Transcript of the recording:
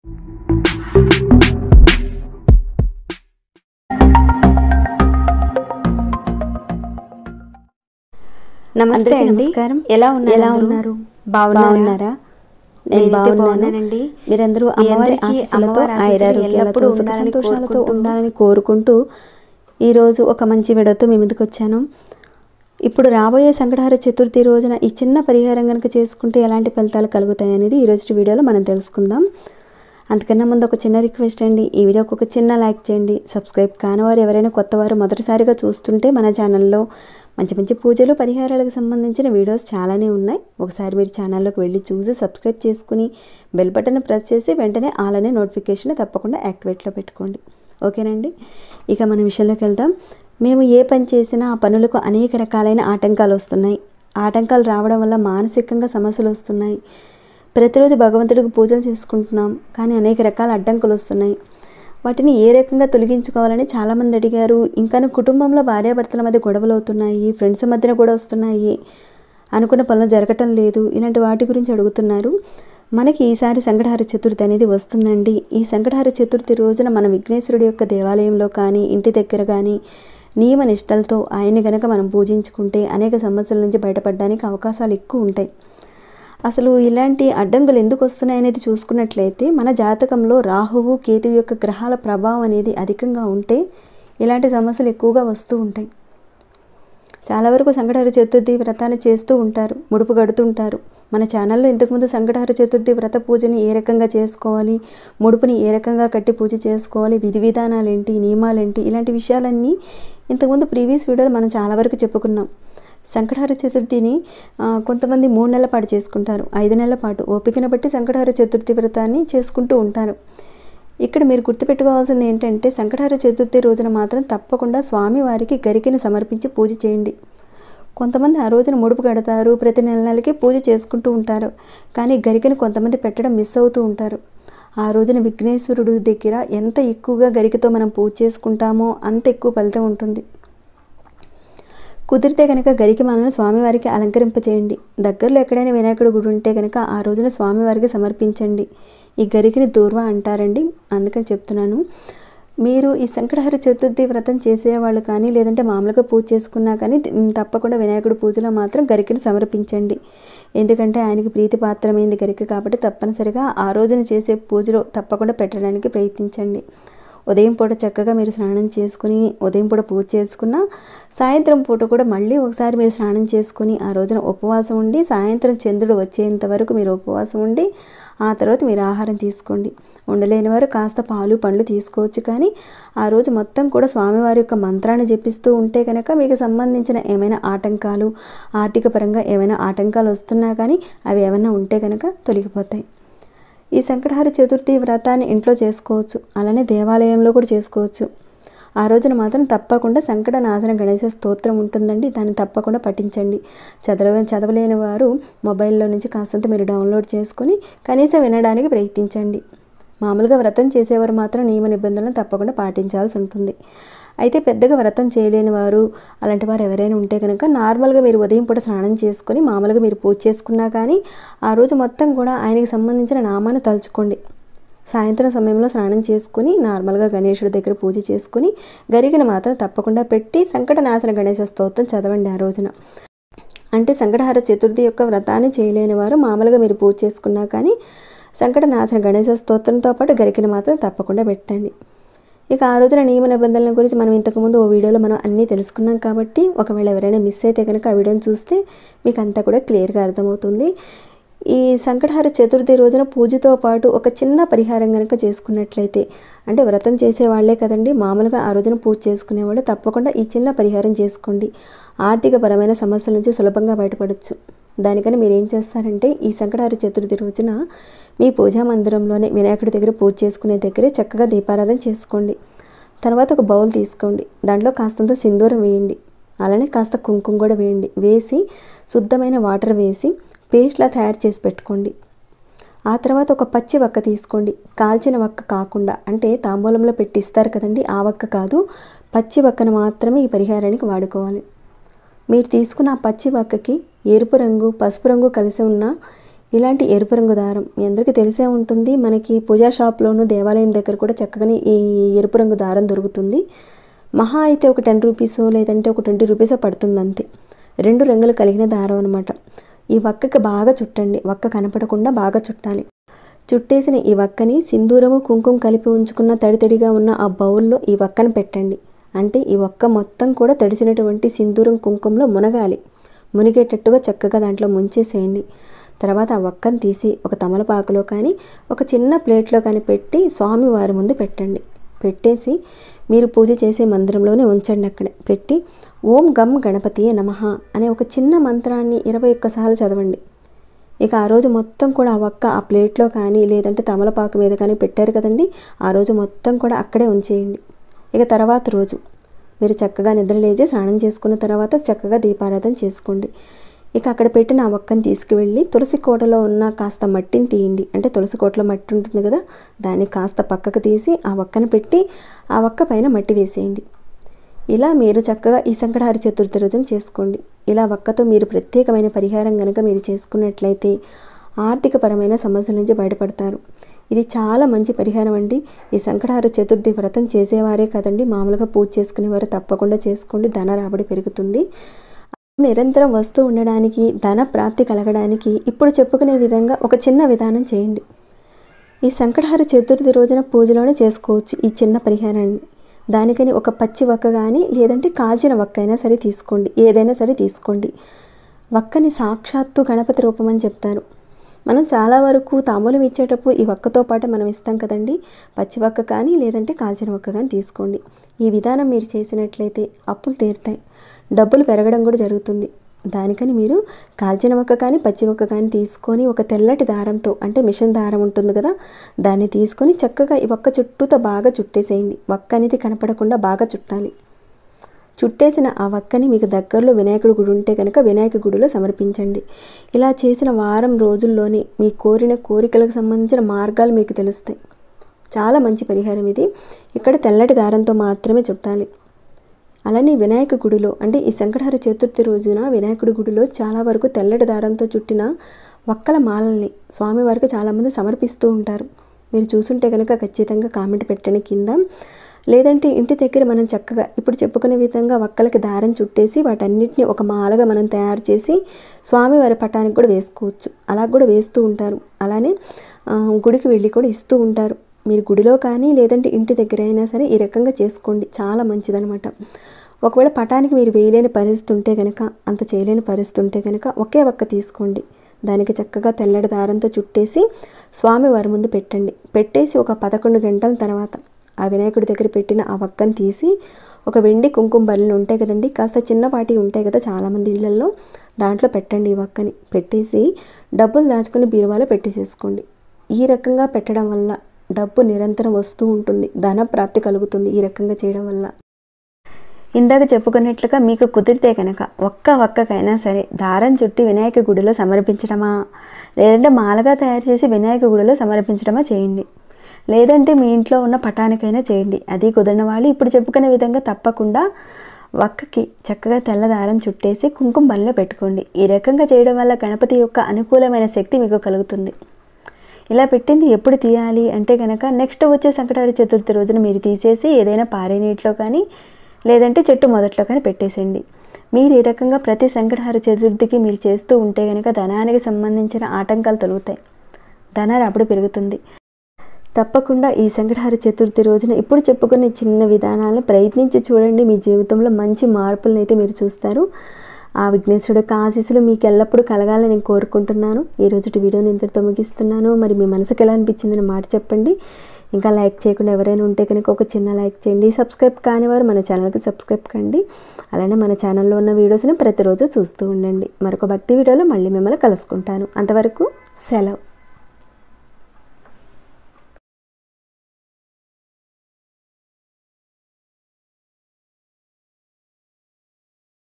నమస్తే అండి, నమస్కారం. ఎలా ఉన్నారు? బాగున్నారా? నేను బాగున్నానండి. మీరందరూ అమ్మవారి ఆశీస్సులతో ఆయురారోగ్యాలతో సుఖ సంతోషాలతో ఉండాలని కోరుకుంటూ ఈరోజు ఒక మంచి వీడియోతో మీ ముందుకు వచ్చాను. ఇప్పుడు రాబోయే సంకటహర చతుర్థి రోజున ఈ చిన్న పరిహారం కనుక చేసుకుంటే ఎలాంటి ఫలితాలు కలుగుతాయి అనేది ఈరోజు వీడియోలో మనం తెలుసుకుందాం. అంతకన్నా ముందు ఒక చిన్న రిక్వెస్ట్ అండి, ఈ వీడియోకి ఒక చిన్న లైక్ చేయండి. సబ్స్క్రైబ్ కానివారు ఎవరైనా కొత్తవారు మొదటిసారిగా చూస్తుంటే మన ఛానల్లో మంచి మంచి పూజలు పరిహారాలకు సంబంధించిన వీడియోస్ చాలానే ఉన్నాయి. ఒకసారి మీరు ఛానల్లోకి వెళ్ళి చూసి సబ్స్క్రైబ్ చేసుకుని బెల్ బటన్ ప్రెస్ చేసి వెంటనే ఆల్ అనే నోటిఫికేషన్ తప్పకుండా యాక్టివేట్లో పెట్టుకోండి. ఓకేనండి, ఇక మన విషయంలోకి వెళ్దాం. మేము ఏ పని చేసినా ఆ పనులకు అనేక రకాలైన ఆటంకాలు వస్తున్నాయి. ఆటంకాలు రావడం వల్ల మానసికంగా సమస్యలు వస్తున్నాయి. ప్రతిరోజు భగవంతుడికి పూజలు చేసుకుంటున్నాం, కానీ అనేక రకాల అడ్డంకులు వస్తున్నాయి. వాటిని ఏ రకంగా తొలగించుకోవాలని చాలామంది అడిగారు. ఇంకా కుటుంబంలో భార్యాభర్తల మధ్య గొడవలు అవుతున్నాయి, ఫ్రెండ్స్ మధ్యన కూడా వస్తున్నాయి, అనుకున్న పనులు జరగటం లేదు, ఇలాంటి వాటి గురించి అడుగుతున్నారు. మనకి ఈసారి సంకటహర చతుర్థి అనేది వస్తుందండి. ఈ సంకటహర చతుర్థి రోజున మన విఘ్నేశ్వరుడి యొక్క దేవాలయంలో కానీ ఇంటి దగ్గర కానీ నియమ నిష్టలతో ఆయన్ని గనక మనం పూజించుకుంటే అనేక సమస్యల నుంచి బయటపడడానికి అవకాశాలు ఎక్కువ ఉంటాయి. అసలు ఇలాంటి అడ్డంకులు ఎందుకు వస్తున్నాయి అనేది చూసుకున్నట్లయితే మన జాతకంలో రాహువు కేతువు యొక్క గ్రహాల ప్రభావం అనేది అధికంగా ఉంటే ఇలాంటి సమస్యలు ఎక్కువగా వస్తూ ఉంటాయి. చాలా వరకు సంకటహర చతుర్థి వ్రతాన్ని చేస్తూ ఉంటారు, ముడుపు కడుతుంటారు. మన ఛానల్లో ఇంతకుముందు సంకటహర చతుర్థి వ్రత పూజని ఏ రకంగా చేసుకోవాలి, ముడుపుని ఏ రకంగా కట్టి పూజ చేసుకోవాలి, విధి విధానాలు ఏంటి, నియమాలు ఏంటి, ఇలాంటి విషయాలన్నీ ఇంతకుముందు ప్రీవియస్ వీడియోలో మనం చాలా వరకు చెప్పుకున్నాం. సంకటహర చతుర్థిని కొంతమంది 3 నెలల పాటు చేసుకుంటారు, 5 నెలల పాటు ఓపికను బట్టి సంకటహర చతుర్థి వ్రతాన్ని చేసుకుంటూ ఉంటారు. ఇక్కడ మీరు గుర్తుపెట్టుకోవాల్సింది ఏంటంటే సంకటహర చతుర్థి రోజున మాత్రం తప్పకుండా స్వామివారికి గరికని సమర్పించి పూజ చేయండి. కొంతమంది ఆ రోజున ముడుపు కడతారు, ప్రతి నెలకి పూజ చేసుకుంటూ ఉంటారు, కానీ గరికని కొంతమంది పెట్టడం మిస్ అవుతూ ఉంటారు. ఆ రోజున విఘ్నేశ్వరుడు దగ్గర ఎంత ఎక్కువగా గరికతో మనం పూజ చేసుకుంటామో అంత ఎక్కువ ఫలితం ఉంటుంది. కుదిరితే కనుక గరికి మాలను స్వామివారికి అలంకరింపచేయండి. దగ్గరలో ఎక్కడైనా వినాయకుడి గుడి ఉంటే కనుక ఆ రోజున స్వామివారికి సమర్పించండి. ఈ గరికిని దూర్వ అంటారండి, అందుకని చెప్తున్నాను. మీరు ఈ సంకటహర చతుర్థి వ్రతం చేసేవాళ్ళు కానీ లేదంటే మామూలుగా పూజ చేసుకున్నా కానీ తప్పకుండా వినాయకుడి పూజలో మాత్రం గరికని సమర్పించండి. ఎందుకంటే ఆయనకి ప్రీతిపాత్రమైంది గరిక కాబట్టి తప్పనిసరిగా ఆ రోజున చేసే పూజలో తప్పకుండా పెట్టడానికి ప్రయత్నించండి. ఉదయం పూట చక్కగా మీరు స్నానం చేసుకుని ఉదయం పూట పూజ చేసుకున్న సాయంత్రం పూట కూడా మళ్ళీ ఒకసారి మీరు స్నానం చేసుకుని ఆ రోజున ఉపవాసం ఉండి సాయంత్రం చంద్రుడు వచ్చేంత వరకు మీరు ఉపవాసం ఉండి ఆ తర్వాత మీరు ఆహారం తీసుకోండి. ఉండలేని వారు కాస్త పాలు పండ్లు తీసుకోవచ్చు, కానీ ఆ రోజు మొత్తం కూడా స్వామివారి యొక్క మంత్రాన్ని జపిస్తూ ఉంటే కనుక మీకు సంబంధించిన ఏమైనా ఆటంకాలు, ఆర్థిక పరంగా ఏమైనా ఆటంకాలు వస్తున్నా కానీ అవి ఏమైనా ఉంటే కనుక తొలగిపోతాయి. ఈ సంకటహర చతుర్థి వ్రతాన్ని ఇంట్లో చేసుకోవచ్చు, అలానే దేవాలయంలో కూడా చేసుకోవచ్చు. ఆ రోజున మాత్రం తప్పకుండా సంకట నాశన గణేశ స్తోత్రం ఉంటుందండి, దాన్ని తప్పకుండా పఠించండి. చదవలేని వారు మొబైల్లో నుంచి కాస్తంత మీరు డౌన్లోడ్ చేసుకొని కనీసం వినడానికి ప్రయత్నించండి. మామూలుగా వ్రతం చేసేవారు మాత్రం నియమ నిబంధనలను తప్పకుండా పాటించాల్సి ఉంటుంది. అయితే పెద్దగా వ్రతం చేయలేని వారు అలాంటి వారు ఎవరైనా ఉంటే కనుక నార్మల్గా మీరు ఉదయం పూట స్నానం చేసుకొని మామూలుగా మీరు పూజ చేసుకున్నా కానీ ఆ రోజు మొత్తం కూడా ఆయనకి సంబంధించిన నామాన్ని తలుచుకోండి. సాయంత్రం సమయంలో స్నానం చేసుకుని నార్మల్గా గణేశుడి దగ్గర పూజ చేసుకుని గరికను మాత్రం తప్పకుండా పెట్టి సంకటనాశన గణేశ స్తోత్రం చదవండి ఆ రోజున. అంటే సంకటహర చతుర్థి యొక్క వ్రతాన్ని చేయలేని వారు మామూలుగా మీరు పూజ చేసుకున్నా కానీ సంకటనాశన గణేశ స్తోత్రంతో పాటు గరికను మాత్రం తప్పకుండా పెట్టండి. ఇక ఆ రోజున నియమ నిబంధనల గురించి మనం ఇంతకుముందు ఓ వీడియోలో మనం అన్నీ తెలుసుకున్నాం కాబట్టి ఒకవేళ ఎవరైనా మిస్ అయితే కనుక ఆ వీడియోని చూస్తే మీకు అంతా కూడా క్లియర్గా అర్థమవుతుంది. ఈ సంకటహర చతుర్థి రోజున పూజతో పాటు ఒక చిన్న పరిహారం కనుక చేసుకున్నట్లయితే, అంటే వ్రతం చేసేవాళ్లే కదండి, మామూలుగా ఆ రోజున పూజ చేసుకునేవాళ్ళు తప్పకుండా ఈ చిన్న పరిహారం చేసుకోండి. ఆర్థికపరమైన సమస్యల నుంచి సులభంగా బయటపడవచ్చు. దానికని మీరు ఏం చేస్తారంటే ఈ సంకటహర చతుర్థి రోజున మీ పూజా మందిరంలోనే వినాయకుడి దగ్గర పూజ చేసుకునే దగ్గరే చక్కగా దీపారాధన చేసుకోండి. తర్వాత ఒక బౌల్ తీసుకోండి, దాంట్లో కాస్తంత సింధూరం వేయండి, అలానే కాస్త కుంకుమ కూడా వేయండి. వేసి శుద్ధమైన వాటర్ వేసి పేస్ట్లా తయారు చేసి పెట్టుకోండి. ఆ తర్వాత ఒక పచ్చి వక్క తీసుకోండి, కాల్చిన వక్క కాకుండా, అంటే తాంబూలంలో పెట్టిస్తారు కదండి ఆ వక్క కాదు, పచ్చి వక్కను మాత్రమే ఈ పరిహారానికి వాడుకోవాలి. మీరు తీసుకున్న ఆ పచ్చి వక్కకి ఎరుపు రంగు పసుపు రంగు కలిసి ఉన్న ఇలాంటి ఎరుపు రంగు దారం మీ అందరికీ తెలిసే ఉంటుంది. మనకి పూజా షాప్లోను దేవాలయం దగ్గర కూడా చక్కగానే ఈ ఎరుపు రంగు దారం దొరుకుతుంది. మహా అయితే ఒక 10 రూపీసో లేదంటే ఒక 20 రూపీసో పడుతుంది అంతే. 2 రంగులు కలిగిన దారం అనమాట. ఈ వక్కకి బాగా చుట్టండి. వక్క కనపడకుండా బాగా చుట్టాలి. చుట్టేసిన ఈ వక్కని సింధూరము కుంకుమ కలిపి ఉంచుకున్న తడితడిగా ఉన్న ఆ బౌల్లో ఈ వక్కను పెట్టండి. అంటే ఈ వక్క మొత్తం కూడా తడిసినటువంటి సింధూరం కుంకుమలో మునగాలి. మునిగేటట్టుగా చక్కగా దాంట్లో ముంచేసేయండి. తర్వాత ఆ వక్కను తీసి ఒక తమలపాకులో కానీ ఒక చిన్న ప్లేట్లో కానీ పెట్టి స్వామివారి ముందు పెట్టండి. పెట్టేసి మీరు పూజ చేసే మందిరంలోనే ఉంచండి. అక్కడ పెట్టి ఓం గం గణపతియే నమః అనే ఒక చిన్న మంత్రాన్ని 21 సార్లు చదవండి. ఇక ఆ రోజు మొత్తం కూడా ఆ వక్క ఆ ప్లేట్లో కానీ లేదంటే తమలపాకు మీద కానీ పెట్టారు కదండి, ఆ రోజు మొత్తం కూడా అక్కడే ఉంచేయండి. ఇక తర్వాత రోజు మీరు చక్కగా నిద్రలేచి స్నానం చేసుకున్న తర్వాత చక్కగా దీపారాధన చేసుకోండి. ఇక అక్కడ పెట్టిన ఆ వక్కని తీసుకువెళ్ళి తులసి కోటలో ఉన్న కాస్త మట్టిని తీయండి. అంటే తులసి కోటలో మట్టి ఉంటుంది కదా, దాన్ని కాస్త పక్కకు తీసి ఆ వక్కను పెట్టి ఆ వక్క పైన మట్టి వేసేయండి. ఇలా మీరు చక్కగా ఈ సంకటహార చతుర్థి రోజున చేసుకోండి. ఇలా వక్కతో మీరు ప్రత్యేకమైన పరిహారం కనుక మీరు చేసుకున్నట్లయితే ఆర్థికపరమైన సమస్యల నుంచి బయటపడతారు. ఇది చాలా మంచి పరిహారం అండి. ఈ సంకటహార చతుర్థి వ్రతం చేసేవారే కదండి, మామూలుగా పూజ చేసుకునేవారు తప్పకుండా చేసుకోండి. ధన రాబడి పెరుగుతుంది. నిరంతరం వస్తూ ఉండడానికి, ధన ప్రాప్తి కలగడానికి ఇప్పుడు చెప్పుకునే విధంగా ఒక చిన్న విధానం చేయండి. ఈ సంకటహార చతుర్థి రోజున పూజలోనే చేసుకోవచ్చు ఈ చిన్న పరిహారాన్ని. దానికని ఒక పచ్చి వక్క కానీ లేదంటే కాల్చిన వక్క అయినా సరే తీసుకోండి. ఏదైనా సరే తీసుకోండి. వక్కని సాక్షాత్తు గణపతి రూపం అని చెప్తారు. మనం చాలా వరకు తాంబూలం ఇచ్చేటప్పుడు ఈ వక్కతో పాటు మనం ఇస్తాం కదండి. పచ్చి వక్క కానీ లేదంటే కాల్చిన వక్క కానీ తీసుకోండి. ఈ విధానం మీరు చేసినట్లయితే అప్పులు తీరుతాయి, డబ్బులు పెరగడం కూడా జరుగుతుంది. దానికని మీరు కాల్చిన వక్క కానీ పచ్చి వక్క కానీ తీసుకొని ఒక తెల్లటి దారంతో, అంటే మిషన్ దారం ఉంటుంది కదా, దాన్ని తీసుకొని చక్కగా ఈ వక్క చుట్టూతో బాగా చుట్టేసేయండి. వక్క అనేది కనపడకుండా బాగా చుట్టాలి. చుట్టేసిన ఆ వక్కని మీకు దగ్గరలో వినాయకుడి గుడి ఉంటే కనుక వినాయక గుడిలో సమర్పించండి. ఇలా చేసిన వారం రోజుల్లోనే మీ కోరిన కోరికలకు సంబంధించిన మార్గాలు మీకు తెలుస్తాయి. చాలా మంచి పరిహారం ఇది. ఇక్కడ తెల్లటి దారంతో మాత్రమే చుట్టాలి. అలానే వినాయక గుడిలో, అంటే ఈ సంకటహార చతుర్థి రోజున వినాయకుడి గుడిలో చాలా వరకు తెల్లటి దారంతో చుట్టిన వక్కల మాలల్ని స్వామివారికి చాలామంది సమర్పిస్తూ ఉంటారు. మీరు చూసుంటే కనుక ఖచ్చితంగా కామెంట్ పెట్టండి కింద. లేదంటే ఇంటి దగ్గర మనం చక్కగా ఇప్పుడు చెప్పుకునే విధంగా వక్కలకి దారం చుట్టేసి వాటన్నిటిని ఒక మాలగా మనం తయారు చేసి స్వామివారి పటానికి కూడా వేసుకోవచ్చు. అలా కూడా వేస్తూ ఉంటారు. అలానే గుడికి వెళ్ళి కూడా ఇస్తూ ఉంటారు. మీరు గుడిలో కానీ లేదంటే ఇంటి దగ్గర అయినా సరే ఈ రకంగా చేసుకోండి. చాలా మంచిదనమాట. ఒకవేళ పటానికి మీరు వేయలేని పరిస్థితి ఉంటే కనుక, అంత చేయలేని పరిస్థితి ఉంటే కనుక ఒకే వక్క తీసుకోండి. దానికి చక్కగా తెల్లటి దారంతో చుట్టేసి స్వామివారి ముందు పెట్టండి. పెట్టేసి ఒక 11 గంటల తర్వాత ఆ వినాయకుడి దగ్గర పెట్టిన ఆ వక్కను తీసి ఒక వెండి కుంకుమ బరులు ఉంటాయి కదండి, కాస్త చిన్నపాటి ఉంటాయి కదా చాలామంది ఇళ్లల్లో, దాంట్లో పెట్టండి. ఈ వక్కని పెట్టేసి డబ్బులు దాచుకుని బీరువాలో పెట్టేసేసుకోండి. ఈ రకంగా పెట్టడం వల్ల డబ్బు నిరంతరం వస్తూ ఉంటుంది, ధన ప్రాప్తి కలుగుతుంది ఈ రకంగా చేయడం వల్ల. ఇందాక చెప్పుకున్నట్లుగా మీకు కుదిరితే కనుక ఒక్క వక్కకైనా సరే దారం చుట్టి వినాయక గుడిలో సమర్పించడమా, లేదంటే మాలగా తయారు చేసి వినాయక గుడిలో సమర్పించడమా చేయండి. లేదంటే మీ ఇంట్లో ఉన్న పటానికైనా చేయండి. అది కుదిరిన వాళ్ళు ఇప్పుడు చెప్పుకునే విధంగా తప్పకుండా వక్కకి చక్కగా తెల్ల దారం చుట్టేసి కుంకుమ బల్లో పెట్టుకోండి. ఈ రకంగా చేయడం వల్ల గణపతి యొక్క అనుకూలమైన శక్తి మీకు కలుగుతుంది. ఇలా పెట్టింది ఎప్పుడు తీయాలి అంటే కనుక నెక్స్ట్ వచ్చే సంకటహార చతుర్థి రోజున మీరు తీసేసి ఏదైనా పారే నీటిలో కానీ లేదంటే చెట్టు మొదట్లో కానీ పెట్టేసేయండి. మీరు ఈ రకంగా ప్రతి సంకటహార చతుర్థికి మీరు చేస్తూ ఉంటే కనుక ధనానికి సంబంధించిన ఆటంకాలు తొలుగుతాయి, ధన రాబడి పెరుగుతుంది. తప్పకుండా ఈ సంకటహార చతుర్థి రోజున ఇప్పుడు చెప్పుకునే చిన్న విధానాలను ప్రయత్నించి చూడండి. మీ జీవితంలో మంచి మార్పులను అయితే మీరు చూస్తారు. ఆ విఘ్నేశ్వరుడు యొక్క ఆశీస్సులు మీకు ఎల్లప్పుడూ కలగాలని నేను కోరుకుంటున్నాను. ఈ రోజుటి వీడియోని ఇంతటితో ముగిస్తున్నాను. మరి మీ మనసుకు ఎలా అనిపించిందని మాట చెప్పండి. ఇంకా లైక్ చేయకుండా ఎవరైనా ఉంటే కనుక ఒక చిన్న లైక్ చేయండి. సబ్స్క్రైబ్ కాని వారు మన ఛానల్కి సబ్స్క్రైబ్ కండి. అలానే మన ఛానల్లో ఉన్న వీడియోస్ని ప్రతిరోజు చూస్తూ ఉండండి. మరొక భక్తి వీడియోలో మళ్ళీ మిమ్మల్ని కలుసుకుంటాను. అంతవరకు సెలవు.